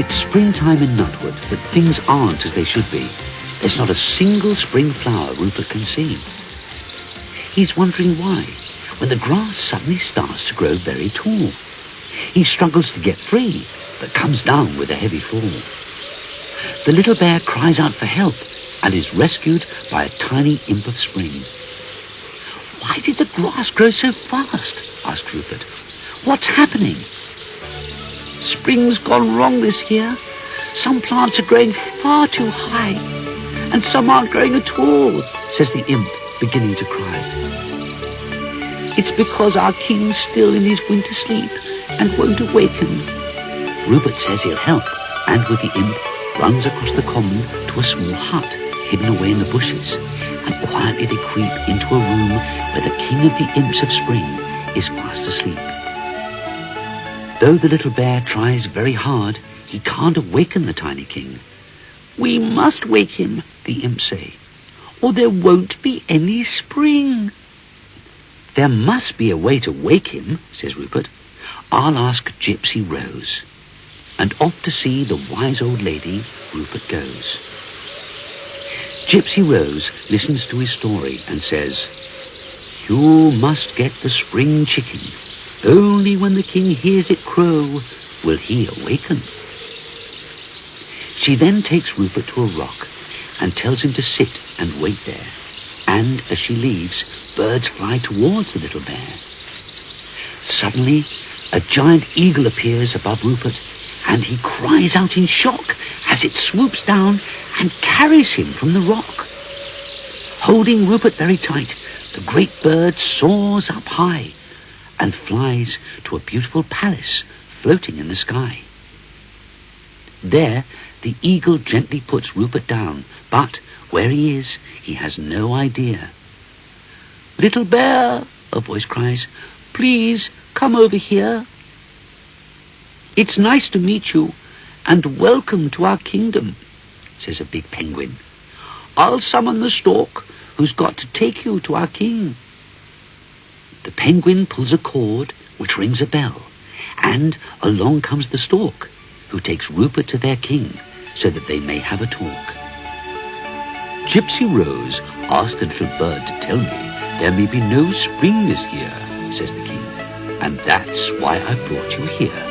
It's springtime in Nutwood, but things aren't as they should be. There's not a single spring flower Rupert can see. He's wondering why, when the grass suddenly starts to grow very tall. He struggles to get free, but comes down with a heavy fall. The little bear cries out for help and is rescued by a tiny imp of spring. "Why did the grass grow so fast?" asked Rupert. "What's happening?" "Spring's gone wrong this year. Some plants are growing far too high, and some aren't growing at all," says the imp, beginning to cry. "It's because our king's still in his winter sleep and won't awaken." Rupert says he'll help, and with the imp runs across the common to a small hut hidden away in the bushes, and quietly they creep into a room where the king of the imps of spring is fast asleep. Though the little bear tries very hard, he can't awaken the tiny king. "We must wake him," the imps say, "or there won't be any spring." "There must be a way to wake him," says Rupert. "I'll ask Gypsy Rose." And off to see the wise old lady, Rupert goes. Gypsy Rose listens to his story and says, "You must get the spring chicken. Only when the king hears it crow will he awaken." She then takes Rupert to a rock and tells him to sit and wait there. And as she leaves, birds fly towards the little bear. Suddenly, a giant eagle appears above Rupert, and he cries out in shock as it swoops down and carries him from the rock. Holding Rupert very tight, the great bird soars up high and flies to a beautiful palace floating in the sky. There, the eagle gently puts Rupert down, but where he is, he has no idea. "Little bear," a voice cries, "please come over here. It's nice to meet you, and welcome to our kingdom," says a big penguin. "I'll summon the stork who's got to take you to our king." The penguin pulls a cord which rings a bell, and along comes the stork, who takes Rupert to their king so that they may have a talk. "Gypsy Rose asked the little bird to tell me there may be no spring this year," says the king, "and that's why I brought you here.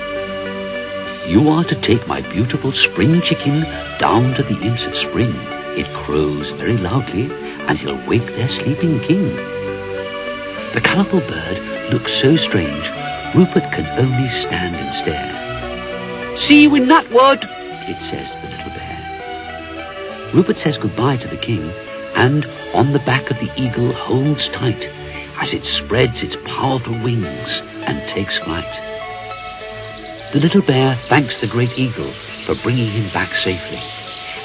You are to take my beautiful spring chicken down to the imps of spring. It crows very loudly, and he'll wake their sleeping king." The colourful bird looks so strange, Rupert can only stand and stare. "See you in Nutwood," it says to the little bear. Rupert says goodbye to the king, and on the back of the eagle holds tight as it spreads its powerful wings and takes flight. The little bear thanks the great eagle for bringing him back safely,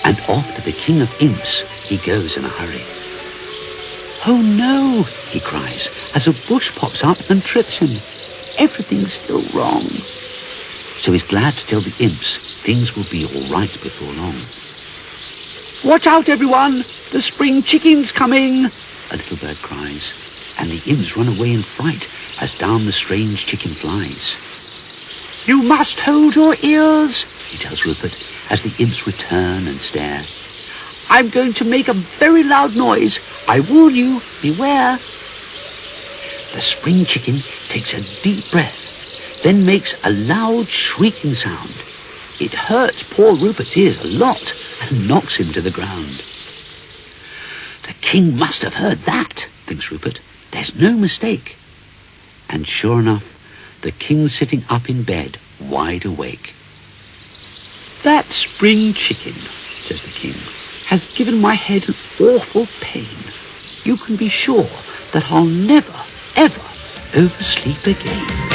and off to the king of imps he goes in a hurry. "Oh no," he cries, as a bush pops up and trips him. "Everything's still wrong." So he's glad to tell the imps things will be all right before long. "Watch out, everyone! The spring chicken's coming!" a little bird cries, and the imps run away in fright as down the strange chicken flies. "You must hold your ears," he tells Rupert, as the imps return and stare. "I'm going to make a very loud noise. I warn you, beware." The spring chicken takes a deep breath, then makes a loud shrieking sound. It hurts poor Rupert's ears a lot and knocks him to the ground. "The king must have heard that," thinks Rupert. "There's no mistake." And sure enough, the king's sitting up in bed, wide awake. "That spring chicken," says the king, "has given my head an awful pain. You can be sure that I'll never, ever oversleep again."